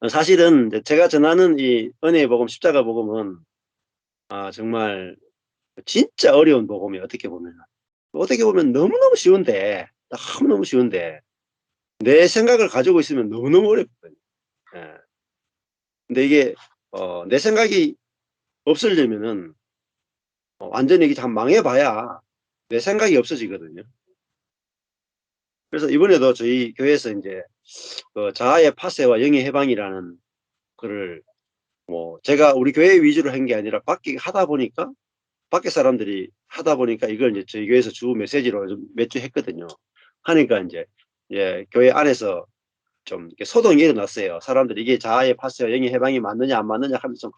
사실은 이제 제가 전하는 이 은혜의 복음, 십자가 복음은 정말 진짜 어려운 복음이에요. 어떻게 보면 너무너무 쉬운데, 너무너무 쉬운데 내 생각을 가지고 있으면 너무너무 어렵거든요. 예. 근데 이게 내 생각이 없으려면은 완전히 이게 참 망해봐야 내 생각이 없어지거든요. 그래서 이번에도 저희 교회에서 이제 그 자아의 파쇄와 영의 해방이라는 글을 제가 우리 교회 위주로 한 게 아니라 밖에 하다 보니까 밖에 사람들이 하다 보니까 이걸 이제 저희 교회에서 주 메시지로 좀 몇 주 했거든요. 하니까 이제 예, 교회 안에서 좀 이렇게 소동이 일어났어요. 사람들이 이게 자아의 파쇄와 영의 해방이 맞느냐 안 맞느냐 하면서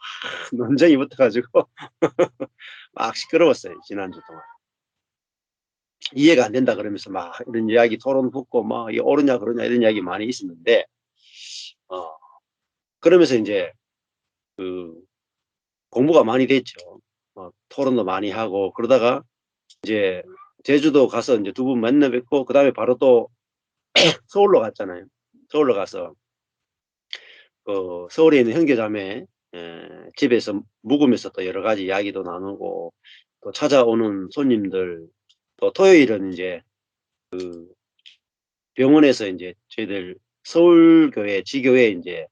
좀 논쟁이 붙어가지고 막 시끄러웠어요. 지난주 동안. 이해가 안 된다 그러면서 막 이런 이야기 토론 붙고 막 이게 옳으냐 그러냐 이런 이야기 많이 있었는데 어, 그러면서 이제 그 공부가 많이 됐죠. 토론도 많이 하고 그러다가 이제 제주도 가서 이제 두 분 만나 뵙고 그다음에 바로 또 서울로 갔잖아요. 서울로 가서 그 서울에 있는 형제자매 집에서 묵으면서 또 여러 가지 이야기도 나누고 또 찾아오는 손님들 또 토요일은 이제 병원에서 이제 저희들 서울교회 지교회 이제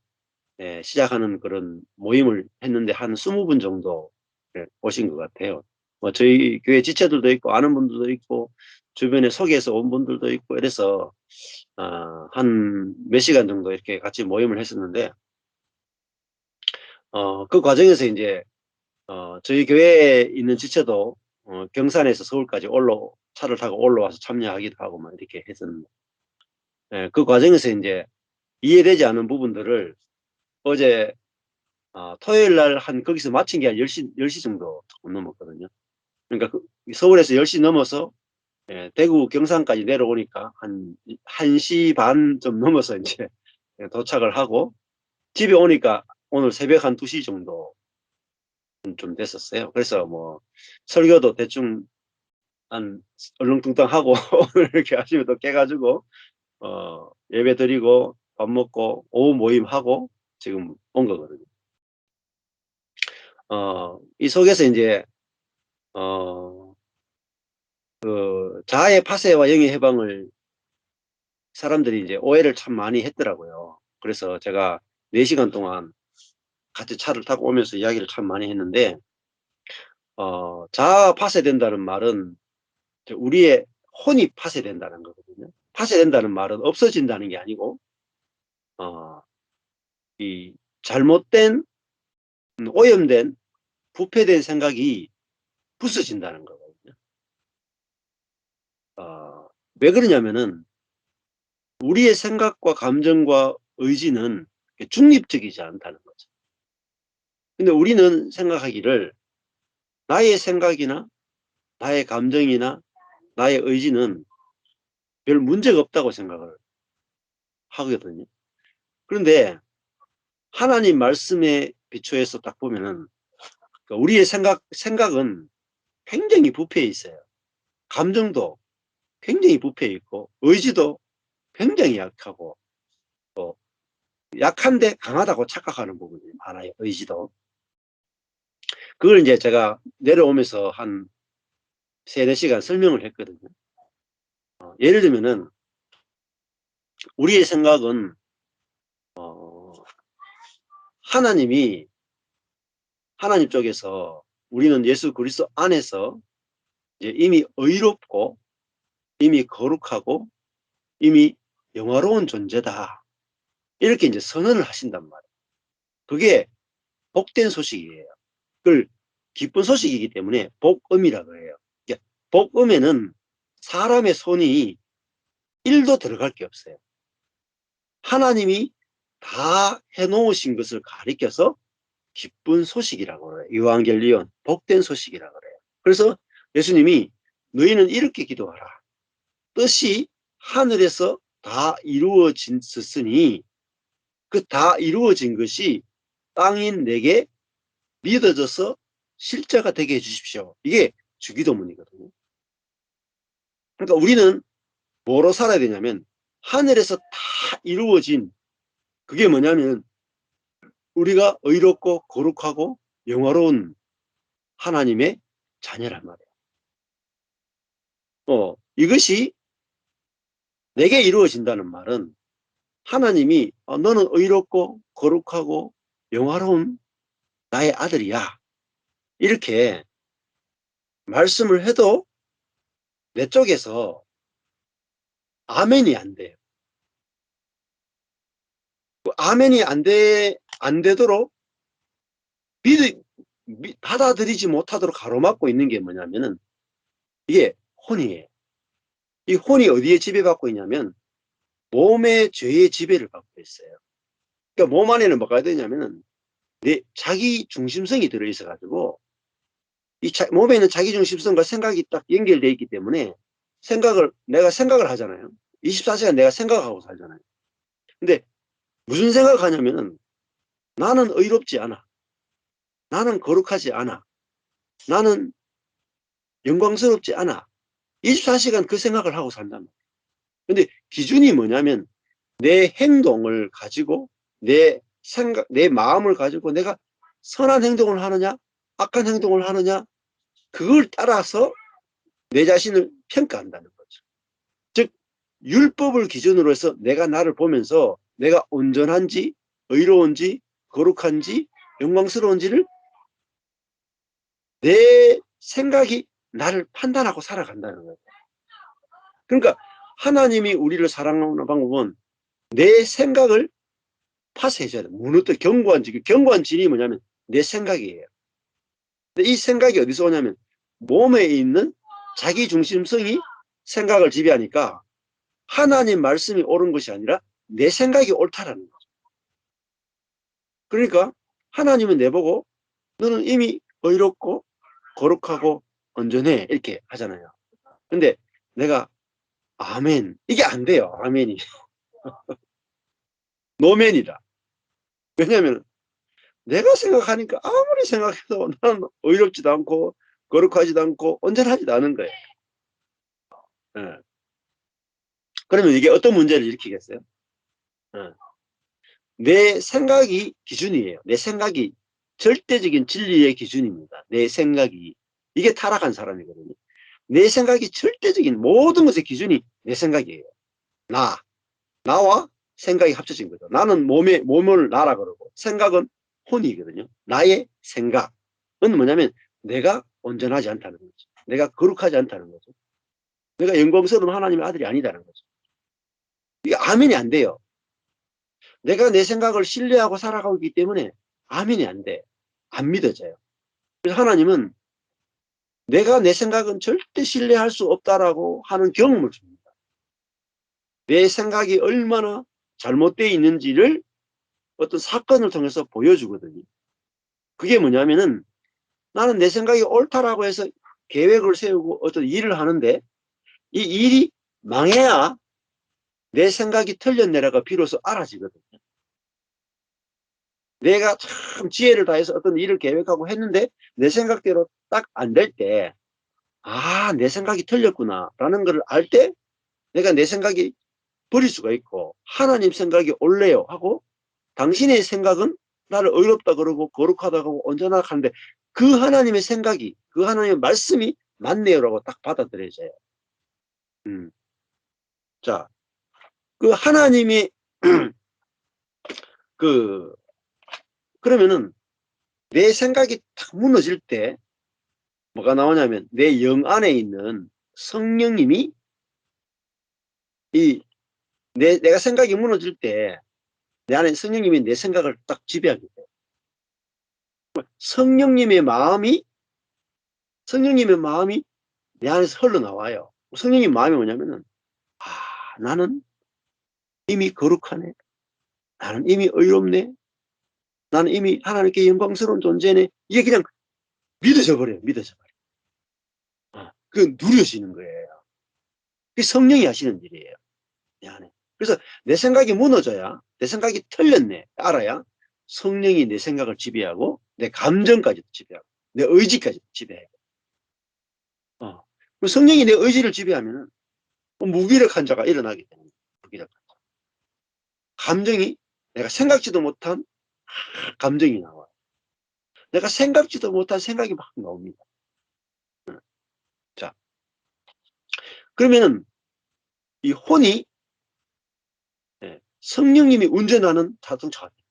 시작하는 그런 모임을 했는데 한 20분 정도 오신 것 같아요. 저희 교회 지체들도 있고 아는 분들도 있고 주변에 소개해서 온 분들도 있고 이래서 한 몇 시간 정도 이렇게 같이 모임을 했었는데 그 과정에서 이제 저희 교회에 있는 지체도 경산에서 서울까지 차를 타고 올라와서 참여하기도 하고 막 이렇게 했었는데 그 과정에서 이제 이해되지 않은 부분들을 어제 토요일 날 거기서 마친 게 한 10시 정도 조금 넘었거든요. 그러니까 서울에서 10시 넘어서 대구 경산까지 내려오니까 한 1시 반 좀 넘어서 이제 도착을 하고 집에 오니까 오늘 새벽 한 2시 정도 좀 됐었어요. 그래서 설교도 대충 한 얼렁뚱땅 하고 오늘 이렇게 아침에 또 깨가지고 예배 드리고 밥 먹고 오후 모임 하고 지금 온 거거든요. 이 속에서 이제 자아의 파쇄와 영의 해방을 사람들이 이제 오해를 참 많이 했더라고요. 그래서 제가 4시간 동안 같이 차를 타고 오면서 이야기를 참 많이 했는데 자아가 파쇄된다는 말은 우리의 혼이 파쇄된다는 거거든요. 파쇄된다는 말은 없어진다는 게 아니고 어, 이 잘못된 오염된 부패된 생각이 부서진다는 거거든요. 왜 그러냐면은 우리의 생각과 감정과 의지는 중립적이지 않다는 거죠. 근데 우리는 생각하기를 나의 생각이나 나의 감정이나 나의 의지는 별 문제가 없다고 생각을 하거든요. 그런데 하나님 말씀에 비추어서 딱 보면은 우리의 생각은 굉장히 부패해 있어요. 감정도 굉장히 부패해 있고 의지도 굉장히 약하고 또 약한데 강하다고 착각하는 부분이 많아요. 의지도. 그걸 이제 제가 내려오면서 한 3-4시간 설명을 했거든요. 예를 들면은 우리의 생각은 하나님이 하나님 쪽에서 우리는 예수 그리스도 안에서 이제 이미 의롭고 이미 거룩하고 이미 영화로운 존재다. 이렇게 이제 선언을 하신단 말이에요. 그게 복된 소식이에요. 그걸 기쁜 소식이기 때문에 복음이라고 해요. 복음에는 사람의 손이 1도 들어갈 게 없어요. 하나님이 다 해놓으신 것을 가리켜서 기쁜 소식이라고 그래요. 유앙겔리온, 복된 소식이라고 그래요. 그래서 예수님이 너희는 이렇게 기도하라. 뜻이 하늘에서 다 이루어졌으니 그 다 이루어진 것이 땅인 내게 믿어져서 실제가 되게 해주십시오. 이게 주기도문이거든요. 그러니까 우리는 뭐로 살아야 되냐면 하늘에서 다 이루어진 그게 뭐냐면 우리가 의롭고 거룩하고 영화로운 하나님의 자녀란 말이에요. 이것이 내게 이루어진다는 말은 하나님이 너는 의롭고 거룩하고 영화로운 나의 아들이야. 이렇게 말씀을 해도 내 쪽에서 아멘이 안 돼요. 아멘이 안 되도록 받아들이지 못하도록 가로막고 있는 게 뭐냐면은 이게 혼이에요. 이 혼이 어디에 지배받고 있냐면 몸의 죄의 지배를 받고 있어요. 그러니까 몸 안에는 뭐가 되냐면은 내 자기 중심성이 들어있어 가지고 몸에 있는 자기 중심성과 생각이 딱 연결되어 있기 때문에 내가 생각을 하잖아요. 24시간 내가 생각하고 살잖아요. 근데 무슨 생각을 하냐면은 나는 의롭지 않아. 나는 거룩하지 않아. 나는 영광스럽지 않아. 24시간 그 생각을 하고 산단 말이에요. 근데 기준이 뭐냐면 내 행동을 가지고 내 마음을 가지고 내가 선한 행동을 하느냐, 악한 행동을 하느냐, 그걸 따라서 내 자신을 평가한다는 거죠. 즉, 율법을 기준으로 해서 내가 나를 보면서 내가 온전한지, 의로운지, 거룩한지, 영광스러운지를 내 생각이 나를 판단하고 살아간다는 거예요. 그러니까 하나님이 우리를 사랑하는 방법은 내 생각을 파쇄해줘야 돼. 무너뜨려. 견고한 진이 뭐냐면 내 생각이에요. 근데 이 생각이 어디서 오냐면 몸에 있는 자기 중심성이 생각을 지배하니까 하나님 말씀이 옳은 것이 아니라 내 생각이 옳다라는 거죠. 그러니까 하나님은 내보고 너는 이미 의롭고 거룩하고 온전해 이렇게 하잖아요. 근데 내가 아멘 이게 안 돼요. 아멘이 노멘이다. 왜냐하면 내가 생각하니까 아무리 생각해도 나는 의롭지도 않고 거룩하지도 않고 온전하지도 않은 거예요. 예. 그러면 이게 어떤 문제를 일으키겠어요? 예. 내 생각이 기준이에요. 내 생각이 절대적인 진리의 기준입니다. 내 생각이. 이게 타락한 사람이거든요. 내 생각이 절대적인 모든 것의 기준이 내 생각이에요. 나와 생각이 합쳐진 거죠. 나는 몸을 나라 그러고 생각은 혼이거든요. 나의 생각은 뭐냐면 내가 온전하지 않다는 거죠. 내가 거룩하지 않다는 거죠. 내가 영광스러운 하나님의 아들이 아니다는 거죠. 이게 아멘이 안 돼요. 내가 내 생각을 신뢰하고 살아가고 있기 때문에 아멘이 안 돼. 안 믿어져요. 그래서 하나님은 내가 내 생각은 절대 신뢰할 수 없다라고 하는 경험을 줍니다. 내 생각이 얼마나 잘못되어 있는지를 어떤 사건을 통해서 보여주거든요. 그게 뭐냐면은 나는 내 생각이 옳다라고 해서 계획을 세우고 어떤 일을 하는데 이 일이 망해야 내 생각이 틀렸네라가 비로소 알아지거든요. 내가 참 지혜를 다해서 어떤 일을 계획하고 했는데 내 생각대로 딱 안 될 때, 내 생각이 틀렸구나라는 걸 알 때 내가 내 생각이 버릴 수가 있고 하나님 생각이 옳네요 하고 당신의 생각은 나를 의롭다 그러고 거룩하다 그러고 온전하다 하는데 그 하나님의 생각이 그 하나님의 말씀이 맞네요라고 딱 받아들여져요. 음. 자, 그 하나님이 그 그러면은 내 생각이 탁 무너질 때 뭐가 나오냐면 내 영 안에 있는 성령님이 내가 생각이 무너질 때 내 안에 성령님이 내 생각을 딱 지배하게 돼요. 성령님의 마음이 내 안에서 흘러나와요. 성령님 마음이 뭐냐면은 나는 이미 거룩하네. 나는 이미 의롭네. 나는 이미 하나님께 영광스러운 존재네. 이게 그냥 믿어져 버려요. 믿어져 버려요. 그 누려지는 거예요. 그게 성령이 하시는 일이에요. 내 안에. 그래서 내 생각이 무너져야 내 생각이 틀렸네 알아야 성령이 내 생각을 지배하고 내 감정까지도 지배하고 내 의지까지도 지배해요. 성령이 내 의지를 지배하면 무기력한 자가 일어나게 됩니다. 무기력한 자. 감정이 내가 생각지도 못한 감정이 나와요. 내가 생각지도 못한 생각이 막 나옵니다. 자, 그러면은 이 혼이 성령님이 운전하는 자동차가 돼요.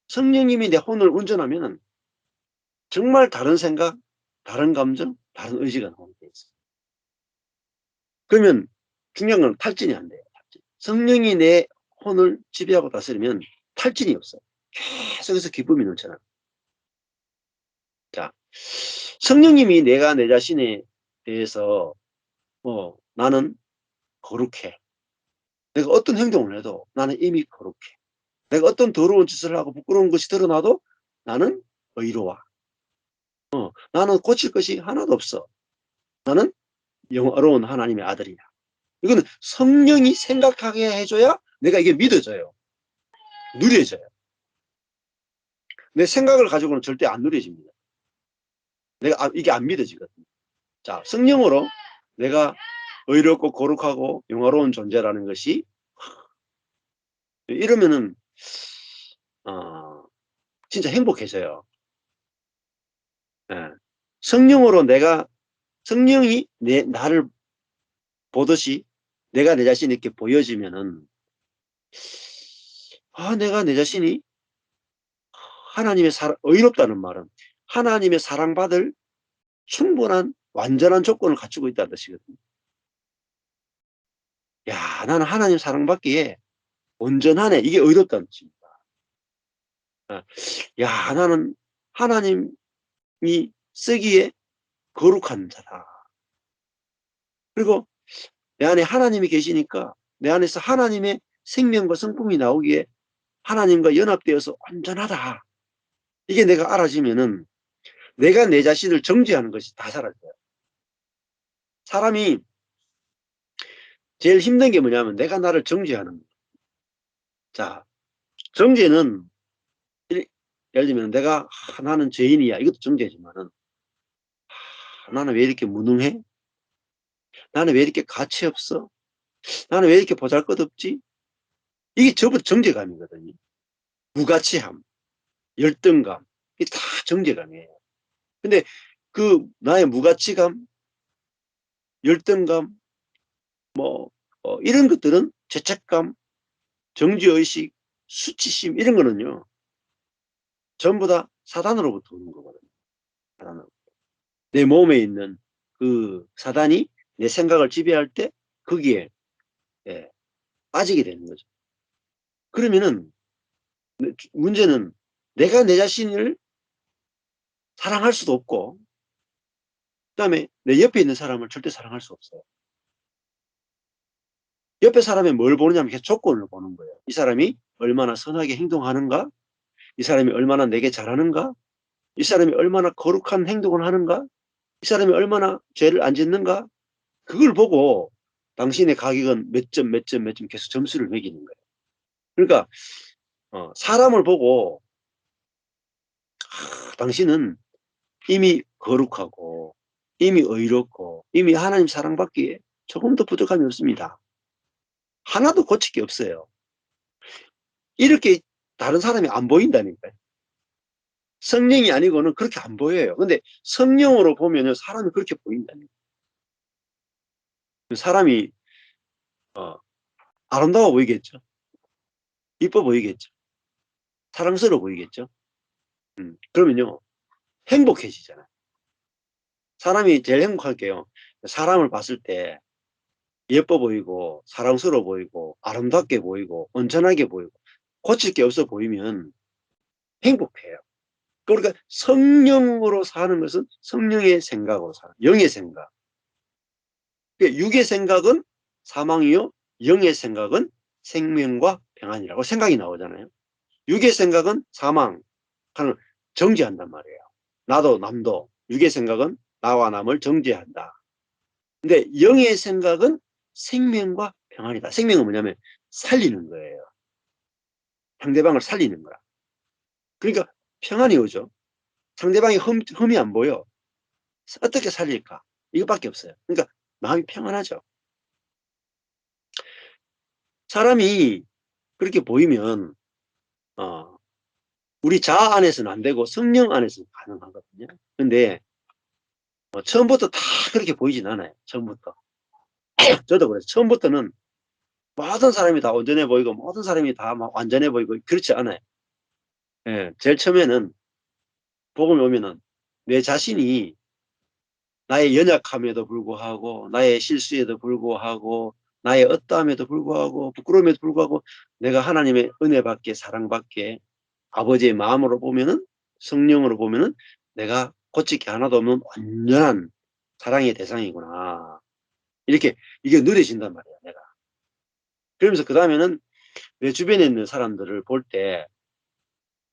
성령님이 내 혼을 운전하면은 정말 다른 생각, 다른 감정, 다른 의지가 나오게 돼 있어요. 그러면 중요한 건 탈진이 안 돼요. 탈진. 성령이 내 혼을 지배하고 다스리면 탈진이 없어요. 계속해서 기쁨이 넘쳐나요. 자, 성령님이 내가 내 자신에 대해서 나는 거룩해. 내가 어떤 행동을 해도 나는 이미 거룩해. 내가 어떤 더러운 짓을 하고 부끄러운 것이 드러나도 나는 의로워. 나는 고칠 것이 하나도 없어. 나는 영화로운 하나님의 아들이야. 이거는 성령이 생각하게 해줘야 내가 이게 믿어져요. 누려져요. 내 생각을 가지고는 절대 안 누려집니다. 내가 이게 안 믿어지거든요. 자, 성령으로 내가 의롭고 거룩하고 영화로운 존재라는 것이 이러면은 진짜 행복해져요. 예. 성령으로 성령이 나를 보듯이 내가 내 자신이 이렇게 보여지면은 내가 내 자신이 의롭다는 말은 하나님의 사랑받을 충분한 완전한 조건을 갖추고 있다는 뜻이거든요. 야, 나는 하나님 사랑받기에 온전하네. 이게 의롭다는 뜻입니다. 야, 나는 하나님이 쓰기에 거룩한 자다. 그리고 내 안에 하나님이 계시니까 내 안에서 하나님의 생명과 성품이 나오기에 하나님과 연합되어서 온전하다. 이게 내가 알아지면은 내가 내 자신을 정죄하는 것이 다 사라져요. 사람이 제일 힘든 게 뭐냐면 내가 나를 정죄하는 거예요. 자, 정죄는 예를 들면 내가 나는 죄인이야. 이것도 정죄지만은 나는 왜 이렇게 무능해? 나는 왜 이렇게 가치 없어? 나는 왜 이렇게 보잘것없지? 이게 전부 정죄감이거든요. 무가치함, 열등감, 이게 다 정죄감이에요. 근데 그 나의 무가치감, 열등감, 이런 것들은 죄책감, 정죄의식, 수치심 이런 거는요. 전부 다 사단으로부터 오는 거거든요. 사단으로. 내 몸에 있는 그 사단이 내 생각을 지배할 때 거기에 예, 빠지게 되는 거죠. 그러면은 문제는 내가 내 자신을 사랑할 수도 없고 그다음에 내 옆에 있는 사람을 절대 사랑할 수 없어요. 옆에 사람이 뭘 보느냐면 계속 조건을 보는 거예요. 이 사람이 얼마나 선하게 행동하는가? 이 사람이 얼마나 내게 잘하는가? 이 사람이 얼마나 거룩한 행동을 하는가? 이 사람이 얼마나 죄를 안 짓는가? 그걸 보고 당신의 가격은 몇 점, 몇 점, 몇 점 계속 점수를 매기는 거예요. 그러니까 사람을 보고 당신은 이미 거룩하고 이미 의롭고 이미 하나님 사랑받기에 조금 더 부족함이 없습니다. 하나도 고칠 게 없어요. 이렇게 다른 사람이 안 보인다니까요. 성령이 아니고는 그렇게 안 보여요. 근데 성령으로 보면 사람이 그렇게 보인다니까요. 사람이 어, 아름다워 보이겠죠. 이뻐 보이겠죠. 사랑스러워 보이겠죠. 그러면요. 행복해지잖아요. 사람이 제일 행복할 게요. 사람을 봤을 때 예뻐 보이고 사랑스러워 보이고 아름답게 보이고 온전하게 보이고 고칠 게 없어 보이면 행복해요. 그러니까 성령으로 사는 것은 성령의 생각으로 사는 영의 생각. 육의 생각은 사망이요 영의 생각은 생명과 평안이라고 생각이 나오잖아요. 육의 생각은 사망 하는 정죄한단 말이에요. 나도 남도 육의 생각은 나와 남을 정죄한다. 근데 영의 생각은 생명과 평안이다. 생명은 뭐냐면 살리는 거예요. 상대방을 살리는 거야. 그러니까 평안이 오죠. 상대방이 흠이 안 보여. 어떻게 살릴까? 이것밖에 없어요. 그러니까 마음이 평안하죠. 사람이 그렇게 보이면 어, 우리 자아 안에서는 안 되고 성령 안에서는 가능하거든요. 근데 처음부터 다 그렇게 보이진 않아요, 처음부터. 저도 그래요. 처음부터는 모든 사람이 다 온전해 보이고 모든 사람이 다 막 완전해 보이고 그렇지 않아요. 예. 제일 처음에는 복음이 오면은 내 자신이 나의 연약함에도 불구하고 나의 실수에도 불구하고 나의 어떠함에도 불구하고 부끄러움에도 불구하고 내가 하나님의 은혜밖에 사랑밖에 아버지의 마음으로 보면은 성령으로 보면은 내가 고칠 게 하나도 없는 온전한 사랑의 대상이구나. 이렇게 이게 느려진단 말이에요, 내가. 그러면서 그다음에는 내 주변에 있는 사람들을 볼 때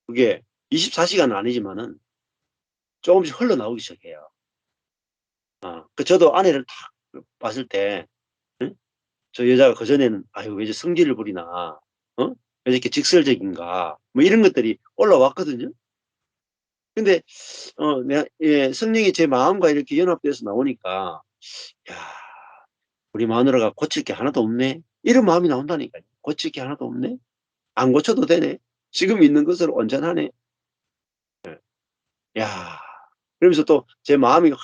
그게 24시간은 아니지만은 조금씩 흘러나오기 시작해요. 저도 아내를 딱 봤을 때, 응? 저 여자가 그전에는 '아유 왜 이렇게 성질을 부리나. 어? 왜 이렇게 직설적인가.' 뭐 이런 것들이 올라왔거든요. 근데 내가 성령이 제 마음과 이렇게 연합돼서 나오니까 '야 우리 마누라가 고칠 게 하나도 없네.' 이런 마음이 나온다니까요. '고칠 게 하나도 없네. 안 고쳐도 되네. 지금 있는 것으로 온전하네.' 야 그러면서 또 제 마음이 확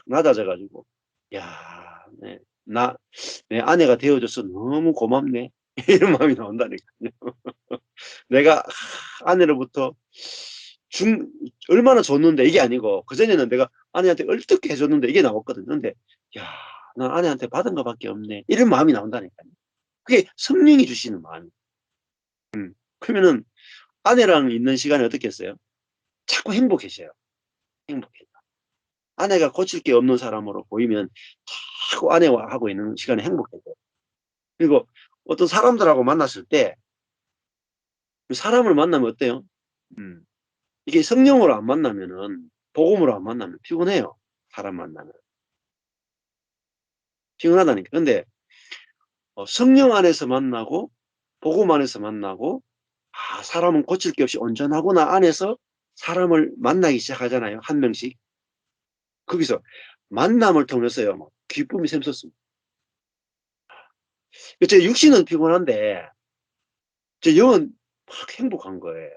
낮아져 가지고 '야 네 나 내 아내가 되어 줘서 너무 고맙네.' 이런 마음이 나온다니까요. 내가 아내로부터 준 얼마나 줬는데 이게 아니고 그전에는 내가 아내한테 어떻게 해 줬는데 이게 나왔거든요. 근데 '야 난 아내한테 받은 것 밖에 없네.' 이런 마음이 나온다니까요. 그게 성령이 주시는 마음이에요. 그러면은 아내랑 있는 시간이 어떻겠어요? 자꾸 행복해져요. 행복해져. 아내가 고칠 게 없는 사람으로 보이면 자꾸 아내와 하고 있는 시간이 행복해져요. 그리고 어떤 사람들하고 만났을 때 그 사람을 만나면 어때요? 음. 이게 성령으로 안 만나면은 복음으로 안 만나면 피곤해요, 사람 만나면. 피곤하다니까. 근데 성령 안에서 만나고 복음 안에서 만나고 '아 사람은 고칠 게 없이 온전하구나.' 안에서 사람을 만나기 시작하잖아요, 한 명씩. 거기서 만남을 통해서요 뭐 기쁨이 샘솟습니다. 제 육신은 피곤한데 제 영은 막 행복한 거예요.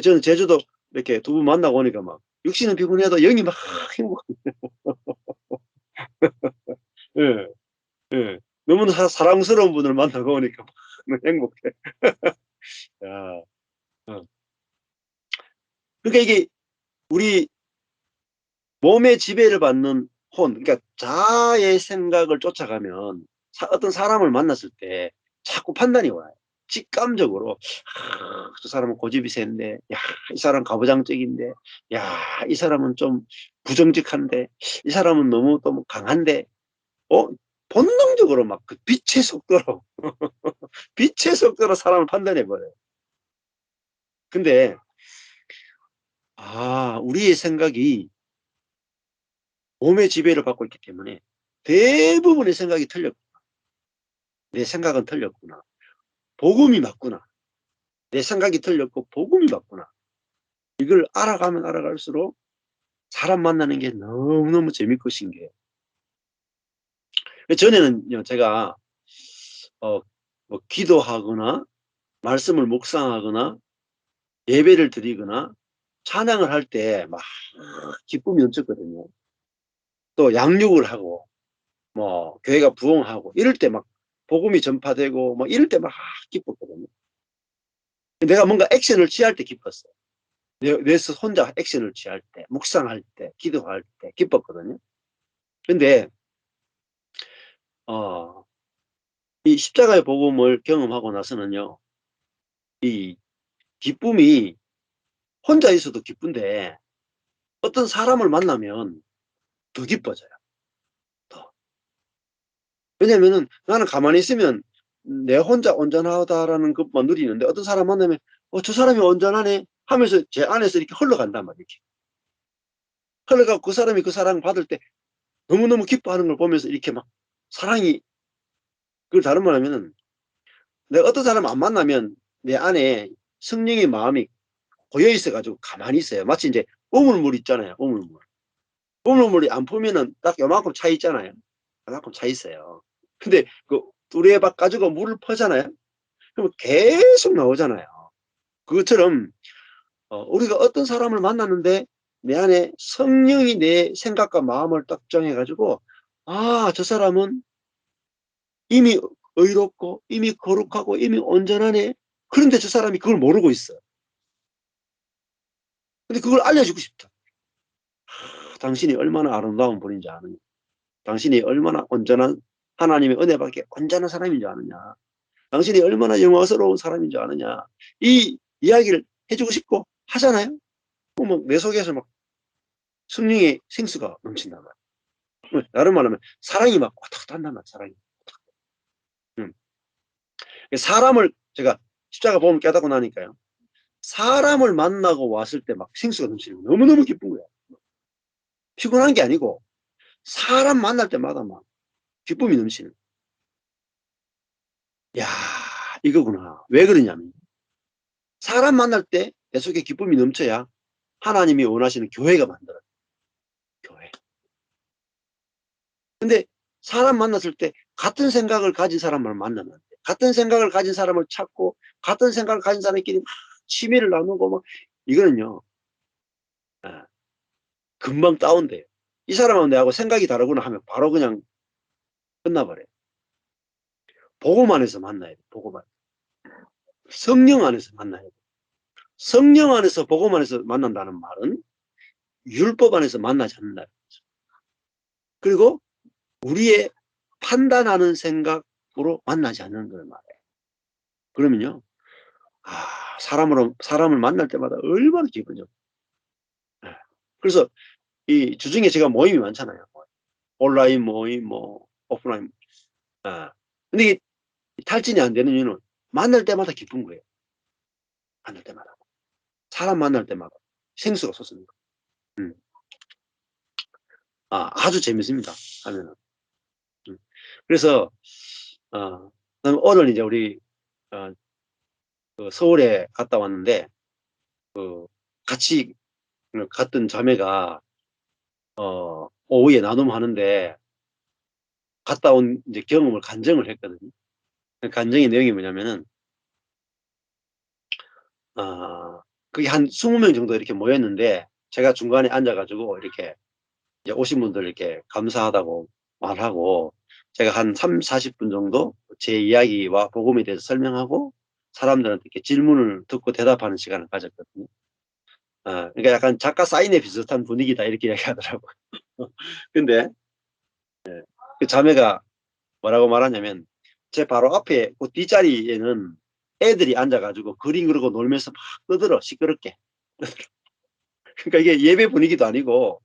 저는 제주도 이렇게 두 분 만나고 오니까 막 육신은 피곤해도 영이 막 행복한 예. 예. 너무나 사랑스러운 분을 만나고 오니까 막 행복해. 야. 어. 그러니까 이게 우리 몸의 지배를 받는 그러니까 자아의 생각을 쫓아가면 어떤 사람을 만났을 때 자꾸 판단이 와요. 직감적으로 '저 사람은 고집이 센데. 야 이 사람 가부장적인데. 야 이 사람은 좀 부정직한데. 이 사람은 너무 또 강한데.' 어 본능적으로 막 그 빛의 속도로 빛의 속도로 사람을 판단해 버려요. 근데 우리의 생각이 몸의 지배를 받고 있기 때문에 대부분의 생각이 틀렸 '내 생각은 틀렸구나. 복음이 맞구나. 내 생각이 틀렸고 복음이 맞구나.' 이걸 알아가면 알아갈수록 사람 만나는 게 너무너무 재밌고 신기해요. 전에는요 제가 어 뭐 기도하거나 말씀을 묵상하거나 예배를 드리거나 찬양을 할 때 막 기쁨이 넘쳤거든요. 또 양육을 하고 뭐 교회가 부흥하고 이럴 때 막 복음이 전파되고 뭐 이럴 때 막 기뻤거든요. 내가 뭔가 액션을 취할 때 기뻤어요. 내 혼자 액션을 취할 때, 묵상할 때, 기도할 때 기뻤거든요. 근데 어 이 십자가의 복음을 경험하고 나서는요. 이 기쁨이 혼자 있어도 기쁜데 어떤 사람을 만나면 더 기뻐져요, 더. 왜냐면은 나는 가만히 있으면 '내 혼자 온전하다.'라는 것만 누리는데 어떤 사람 만나면 '저 사람이 온전하네.' 하면서 제 안에서 이렇게 흘러간단 말이에요, 이렇게. 흘러가고 그 사람이 그 사랑을 받을 때 너무너무 기뻐하는 걸 보면서 이렇게 막 사랑이 그걸 다른 말로 하면은 내가 어떤 사람 안 만나면 내 안에 성령의 마음이 고여 있어 가지고 가만히 있어요. 마치 인제 우물물 있잖아요, 우물물. 우물물이 안 풀면은 딱 요만큼 차 있잖아요. 요만큼 차 있어요. 근데 그 두레박 가지고 물을 퍼잖아요. 그러면 계속 나오잖아요. 그것처럼 우리가 어떤 사람을 만났는데 내 안에 성령이 내 생각과 마음을 딱 정해 가지고 아, 저 사람은 이미 의롭고 이미 거룩하고 이미 온전하네. 그런데 저 사람이 그걸 모르고 있어. 근데 그걸 알려주고 싶다. 당신이 얼마나 아름다운 분인지 아느냐. 당신이 얼마나 온전한 하나님의 은혜 밖에 온전한 사람인 줄 아느냐. 당신이 얼마나 영화스러운 사람인 줄 아느냐. 이 이야기를 해주고 싶고 하잖아요. 그러면 내 속에서 막 성령의 생수가 넘친단 말이야. 다른 말하면 사랑이 막 와탁 한단 말이야. 사랑이. 음. 사람을 제가 십자가 보면 깨닫고 나니까요. 사람을 만나고 왔을 때 막 생수가 넘치는 거야. 너무너무 기쁜 거야. 피곤한 게 아니고 사람 만날 때마다 막 기쁨이 넘치는 거야. 야, 이거구나. 왜 그러냐면 사람 만날 때 내 속에 기쁨이 넘쳐야 하나님이 원하시는 교회가 만들어요. 교회. 근데 사람 만났을 때 같은 생각을 가진 사람을 만나면 안 돼. 같은 생각을 가진 사람을 찾고 같은 생각을 가진 사람끼리 막 취미를 나누고 막 이거는요. 아, 금방 다운돼요. 이 사람하고 내하고 생각이 다르구나 하면 바로 그냥 끝나버려요. 복음 안에서 만나야 돼. 복음 안. 성령 안에서 만나야 돼. 성령 안에서 복음 안에서 만난다는 말은 율법 안에서 만나지 않는다. 그리고 우리의 판단하는 생각으로 만나지 않는 걸 말해요. 그러면요. 아, 사람을 만날 때마다 얼마나 기쁘죠. 네. 그래서 이 주중에 제가 모임이 많잖아요. 온라인 모임, 뭐 오프라인. 아, 근데 이게 탈진이 안 되는 이유는 만날 때마다 기쁜 거예요. 만날 때마다. 사람 만날 때마다 생수가 솟습니다. 음. 아주 재밌습니다. 하면은. 음. 그래서 어, 오늘 이제 우리 어, 그 서울에 갔다 왔는데 같이 갔던 자매가 오후에 나눔하는데 갔다 온 이제 경험을 간증을 했거든요. 그 간증의 내용이 뭐냐면은 그게 한 20명 정도 이렇게 모였는데 제가 중간에 앉아가지고 이렇게 이제 오신 분들 이렇게 감사하다고 말하고 제가 한 3, 40분 정도 제 이야기와 복음에 대해서 설명하고 사람들한테 이렇게 질문을 듣고 대답하는 시간을 가졌거든요. 그러니까 약간 작가 사인회 비슷한 분위기다 이렇게 이야기하더라고요. 근데 그 자매가 뭐라고 말하냐면 제 바로 앞에 그 뒷자리에는 애들이 앉아가지고 그림 그리고 놀면서 막 떠들어 시끄럽게. 그러니까 이게 예배 분위기도 아니고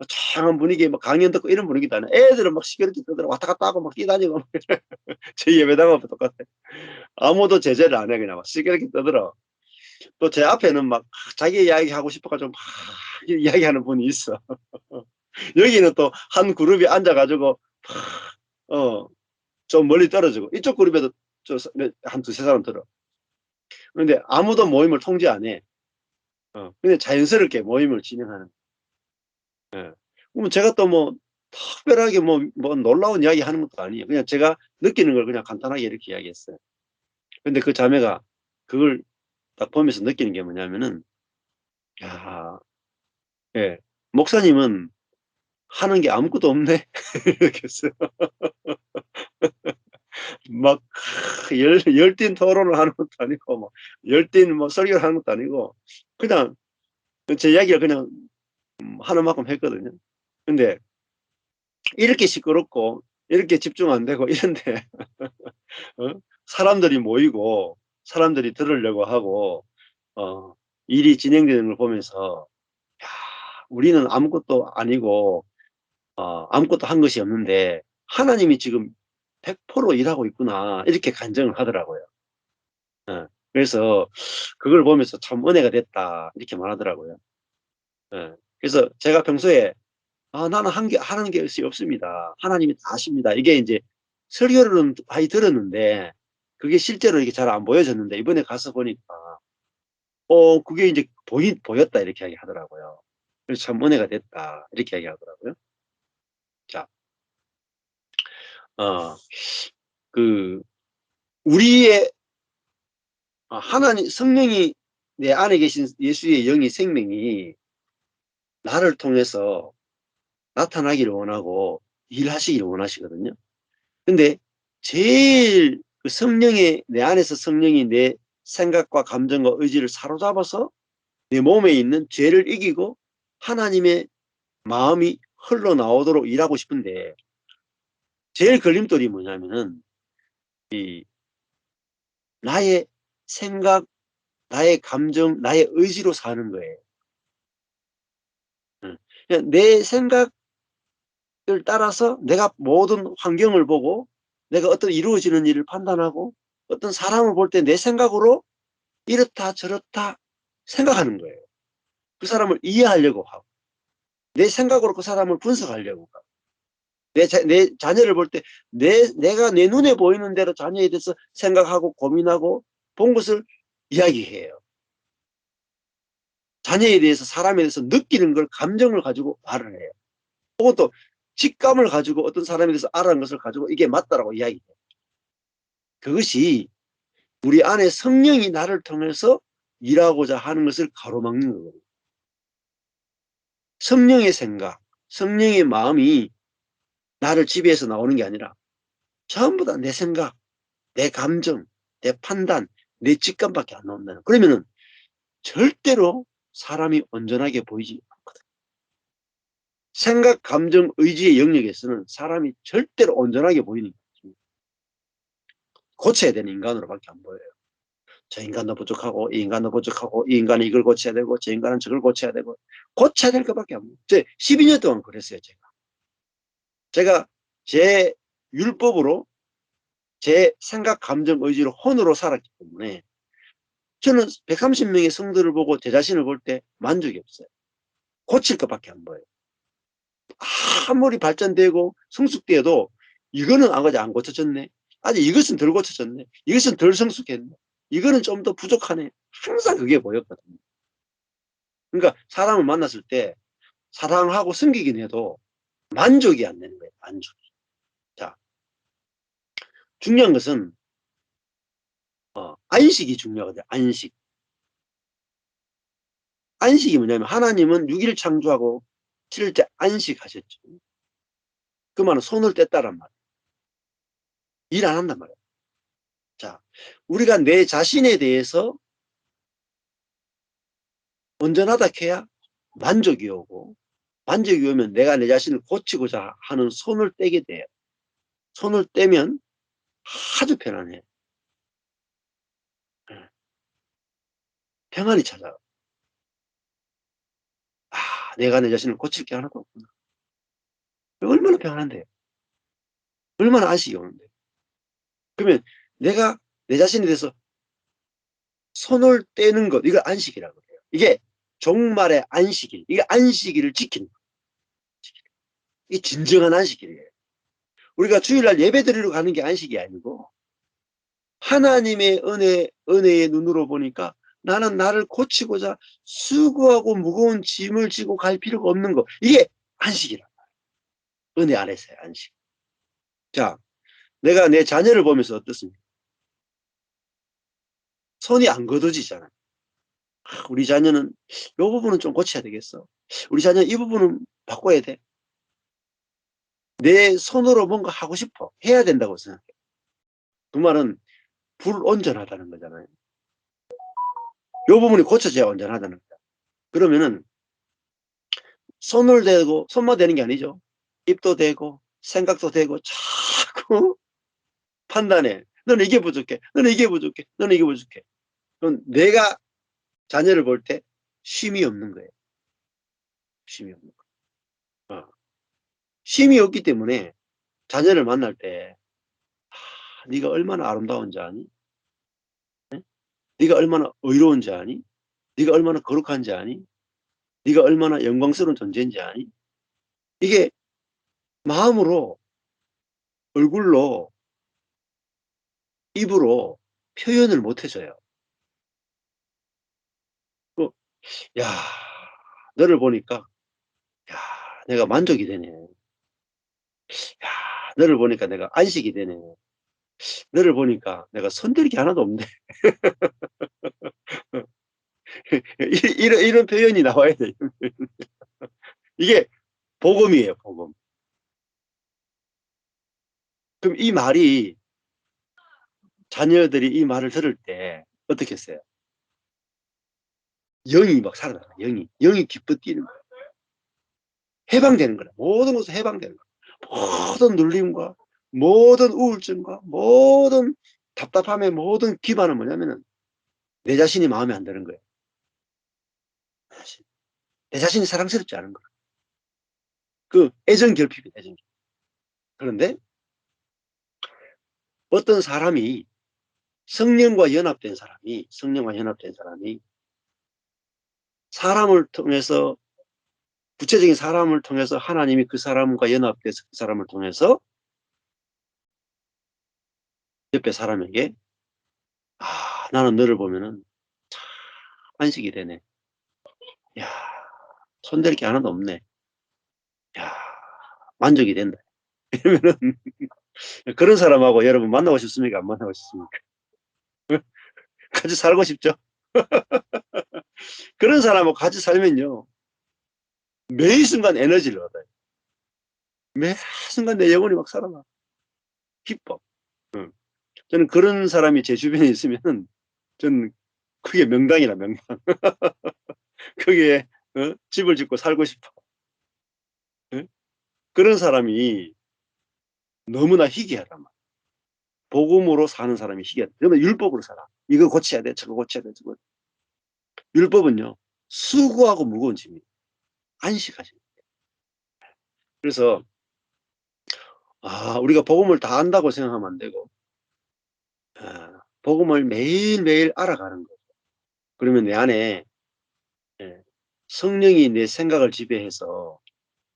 조용한 분위기에 막 강연 듣고 이런 분위기도 아니고 애들은 막 시끄럽게 떠들어 왔다 갔다 하고 막 뛰다니고 제 예배당하고 똑같아. 아무도 제재를 안 해. 그냥 막 시끄럽게 떠들어. 또 제 앞에는 막 자기 이야기 하고 싶어가지고 막 이야기하는 분이 있어. 여기는 또 한 그룹이 앉아가지고 어, 좀 멀리 떨어지고 이쪽 그룹에도 한 두세 사람 들어. 그런데 아무도 모임을 통제 안 해. 근데 자연스럽게 모임을 진행하는. 예. 그러면 제가 또 뭐 특별하게 뭐 놀라운 이야기 하는 것도 아니에요. 그냥 제가 느끼는 걸 그냥 간단하게 이렇게 이야기했어요. 근데 그 자매가 그걸 딱 보면서 느끼는 게 뭐냐면은, 야, 예, 목사님은 하는 게 아무것도 없네. 이렇게 했어요. 막, 열띤 토론을 하는 것도 아니고, 뭐, 열띤 뭐 설교를 하는 것도 아니고, 그냥 제 이야기를 그냥 하는 만큼 했거든요. 근데 이렇게 시끄럽고, 이렇게 집중 안 되고 이런데, 어? 사람들이 모이고, 사람들이 들으려고 하고, 어, 일이 진행되는 걸 보면서, 야, 우리는 아무것도 아니고, 아무것도 한 것이 없는데, 하나님이 지금 100% 일하고 있구나. 이렇게 간증을 하더라고요. 그래서 그걸 보면서 참 은혜가 됐다. 이렇게 말하더라고요. 그래서 제가 평소에, 나는 하는 게 없습니다. 하나님이 다 하십니다. 이게 이제 설교를 많이 들었는데, 그게 실제로 이게 잘 안 보여졌는데, 이번에 가서 보니까, 그게 이제 보였다. 이렇게 이야기하더라고요. 그래서 참 은혜가 됐다. 이렇게 이야기하더라고요. 자, 어, 그, 우리의, 하나님, 성령이 내 안에 계신 예수의 영이 생명이 나를 통해서 나타나기를 원하고 일하시기를 원하시거든요. 근데 제일 그 성령의 내 안에서 성령이 내 생각과 감정과 의지를 사로잡아서 내 몸에 있는 죄를 이기고 하나님의 마음이 흘러나오도록 일하고 싶은데 제일 걸림돌이 뭐냐면은 이 나의 생각, 나의 감정, 나의 의지로 사는 거예요. 그냥 내 생각을 따라서 내가 모든 환경을 보고 내가 어떤 이루어지는 일을 판단하고 어떤 사람을 볼 때 내 생각으로 이렇다 저렇다 생각하는 거예요. 그 사람을 이해하려고 하고 내 생각으로 그 사람을 분석하려고 하고 내 자녀를 볼 때 내가 내 눈에 보이는 대로 자녀에 대해서 생각하고 고민하고 본 것을 이야기해요. 자녀에 대해서 사람에 대해서 느끼는 걸 감정을 가지고 말을 해요. 혹은 또 직감을 가지고 어떤 사람에 대해서 알아는 것을 가지고 이게 맞다라고 이야기해요. 그것이 우리 안에 성령이 나를 통해서 일하고자 하는 것을 가로막는 거거든요. 성령의 생각, 성령의 마음이 나를 지배해서 나오는 게 아니라 전부 다 내 생각, 내 감정, 내 판단, 내 직감밖에 안 나온다는. 그러면은 절대로 사람이 온전하게 보이지 않거든. 생각, 감정, 의지의 영역에서는 사람이 절대로 온전하게 보이는 거지. 고쳐야 되는 인간으로밖에 안 보여요. 저 인간도 부족하고 이 인간도 부족하고 이 인간은 이걸 고쳐야 되고 저 인간은 저걸 고쳐야 되고 고쳐야 될 것밖에 안 보여요. 12년 동안 그랬어요. 제가 제 율법으로 제 생각, 감정, 의지로 혼으로 살았기 때문에 저는 130명의 성도를 보고 제 자신을 볼 때 만족이 없어요. 고칠 것밖에 안 보여요. 아무리 발전되고 성숙되어도 이거는 아직 안 고쳐졌네. 아직 이것은 덜 고쳐졌네. 이것은 덜 성숙했네. 이거는 좀 더 부족하네. 항상 그게 보였거든요. 그러니까 사람을 만났을 때 사랑하고 섬기긴 해도 만족이 안 되는 거예요. 만족이. 자, 중요한 것은 안식이 중요하거든요. 안식. 안식이 뭐냐면 하나님은 6일 창조하고 7일째 안식하셨죠. 그 말은 손을 뗐다란 말이에요. 일 안 한단 말이에요. 자, 우리가 내 자신에 대해서 온전하다 해야 만족이 오고 만족이 오면 내가 내 자신을 고치고자 하는 손을 떼게 돼요. 손을 떼면 아주 편안해. 평안이 찾아와. 아, 내가 내 자신을 고칠 게 하나도 없구나. 얼마나 평안한데요. 얼마나 안식이 오는데. 그러면 내가 내 자신에 대해서 손을 떼는 것, 이걸 안식이라고 해요. 이게 종말의 안식일, 이게 안식일을 지키는 거예요. 이게 진정한 안식일이에요. 우리가 주일날 예배 드리러 가는 게 안식이 아니고 하나님의 은혜의 눈으로 보니까 나는 나를 고치고자 수고하고 무거운 짐을 지고 갈 필요가 없는 거. 이게 안식이라. 은혜 안에서의 안식. 자, 내가 내 자녀를 보면서 어떻습니까? 손이 안 걷어지잖아요. 우리 자녀는 이 부분은 좀 고쳐야 되겠어. 우리 자녀 이 부분은 바꿔야 돼. 내 손으로 뭔가 하고 싶어. 해야 된다고 생각해. 그 말은 불온전하다는 거잖아요. 이 부분이 고쳐져야 온전하다는 거야. 그러면은 손을 대고 손만 대는 게 아니죠. 입도 대고 생각도 대고 자꾸 판단해. 너는 이게 부족해. 너는 이게 부족해. 너는 이게 부족해. 그럼 내가 자녀를 볼 때 쉼이 없는 거예요. 쉼이 없는 거예요. 쉼이 없기 때문에 자녀를 만날 때 네가 얼마나 아름다운지 아니? 네가 얼마나 의로운지 아니? 네가 얼마나 거룩한지 아니? 네가 얼마나 영광스러운 존재인지 아니? 이게 마음으로 얼굴로 입으로 표현을 못 해줘요. 야, 너를 보니까 야, 내가 만족이 되네. 야, 너를 보니까 내가 안식이 되네. 너를 보니까 내가 손댈 게 하나도 없네. 이런 표현이 나와야 돼요. 이게 복음이에요, 복음. 그럼 이 말이 자녀들이 이 말을 들을 때 어떻게 했어요? 영이 막 살아나요. 영이 기뻐 뛰는 거예요. 해방되는 거예요. 모든 것을 해방되는 거예요. 모든 눌림과 모든 우울증과 모든 답답함의 모든 기반은 뭐냐면은 내 자신이 마음에 안 드는 거예요. 내 자신이 사랑스럽지 않은 거예요. 그 애정 결핍이에요, 애정 결핍. 그런데 어떤 사람이 성령과 연합된 사람이 사람을 통해서 구체적인 사람을 통해서 하나님이 그 사람과 연합돼서 그 사람을 통해서 옆에 사람에게 나는 너를 보면은 안식이 되네. 야, 손댈 게 하나도 없네. 야, 만족이 된다. 이러면은 그런 사람하고 여러분 만나고 싶습니까? 안 만나고 싶습니까? 같이 살고 싶죠? 그런 사람하고 같이 살면요. 매 순간 에너지를 얻어요. 매 순간 내 영혼이 막 살아나. 기뻐. 응. 저는 그런 사람이 제 주변에 있으면은 저는 그게 명당이라 명당. 거기에 집을 짓고 살고 싶어. 응? 그런 사람이 너무나 희귀하단 말이야. 복음으로 사는 사람이 희귀하다. 그러면 율법으로 살아. 이거 고쳐야 돼. 저거 고쳐야 돼. 저거. 율법은요. 수고하고 무거운 짐이에요. 안식하지. 그래서 우리가 복음을 다 안다고 생각하면 안 되고 복음을 매일매일 알아가는 거. 그러면 내 안에 예, 성령이 내 생각을 지배해서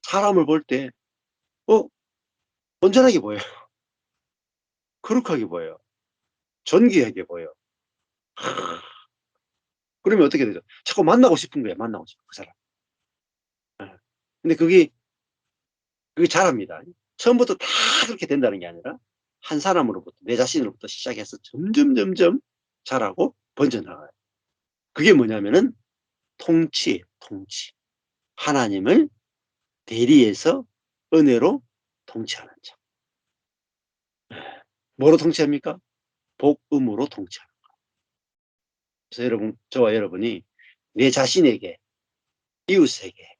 사람을 볼 때 어? 온전하게 보여요. 거룩하게 보여요. 존귀하게 보여요. 그러면 어떻게 되죠? 자꾸 만나고 싶은 거예요. 만나고 싶은 그 사람. 예. 근데 그게 잘합니다. 처음부터 다 그렇게 된다는 게 아니라 한 사람으로부터 내 자신으로부터 시작해서 점점 잘하고 번져나가요. 그게 뭐냐면은 통치예요. 통치. 하나님을 대리해서 은혜로 통치하는 자. 뭐로 통치합니까? 복음으로 통치하는. 그래서 여러분, 저와 여러분이 내 자신에게, 이웃에게,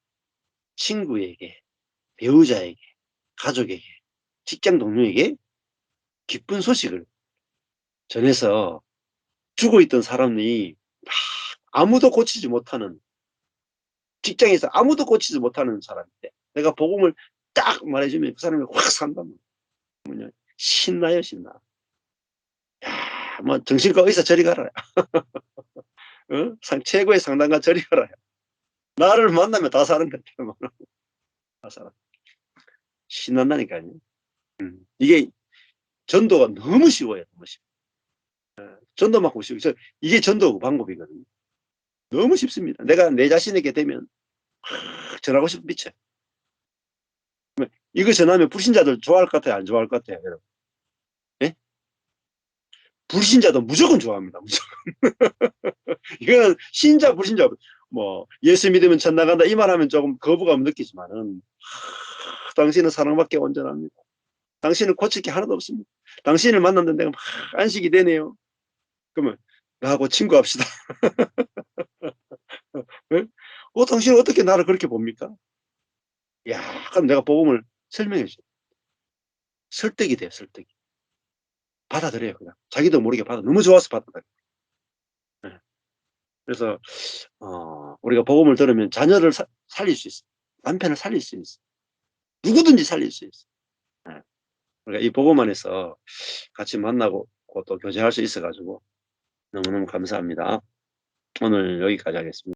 친구에게, 배우자에게, 가족에게, 직장 동료에게 기쁜 소식을 전해서 죽어 있던 사람이 막 아무도 고치지 못하는, 직장에서 아무도 고치지 못하는 사람인데 내가 복음을 딱 말해주면 그 사람이 확 산단 말이에요. 신나요, 신나. 야, 뭐 정신과 의사 저리 가라. 최고의 상담가 저리 가라. 나를 만나면 다 사는 것 같아. 다 살아. 신난다니까요. 이게 전도가 너무 쉬워요. 너무 쉬워. 전도 맡고 쉬워. 이게 전도 방법이거든요. 너무 쉽습니다. 내가 내 자신에게 되면 전하고 싶은 빛이야. 이거 전하면 불신자들 좋아할 것 같아요? 안 좋아할 것 같아요? 여러분? 예? 불신자도 무조건 좋아합니다. 무조건. 이거는 신자 불신자 뭐 예수 믿으면 천 나간다 이 말하면 조금 거부감 느끼지만은 당신은 사랑받기 온전합니다. 당신은 고칠 게 하나도 없습니다. 당신을 만났는데 내가 막 안식이 되네요. 그러면 나하고 친구합시다. 예? 당신은 어떻게 나를 그렇게 봅니까? 야, 그럼 내가 복음을 설명해 줘. 설득이 돼요, 설득이. 받아들여요, 그냥. 자기도 모르게 너무 좋아서 받아들여요. 예. 그래서 우리가 복음을 들으면 자녀를 살릴 수 있어. 남편을 살릴 수 있어. 누구든지 살릴 수 있어. 예. 그러니까 이 복음 안에서 같이 만나고 또 교제할 수 있어가지고 너무너무 감사합니다. 오늘 여기까지 하겠습니다.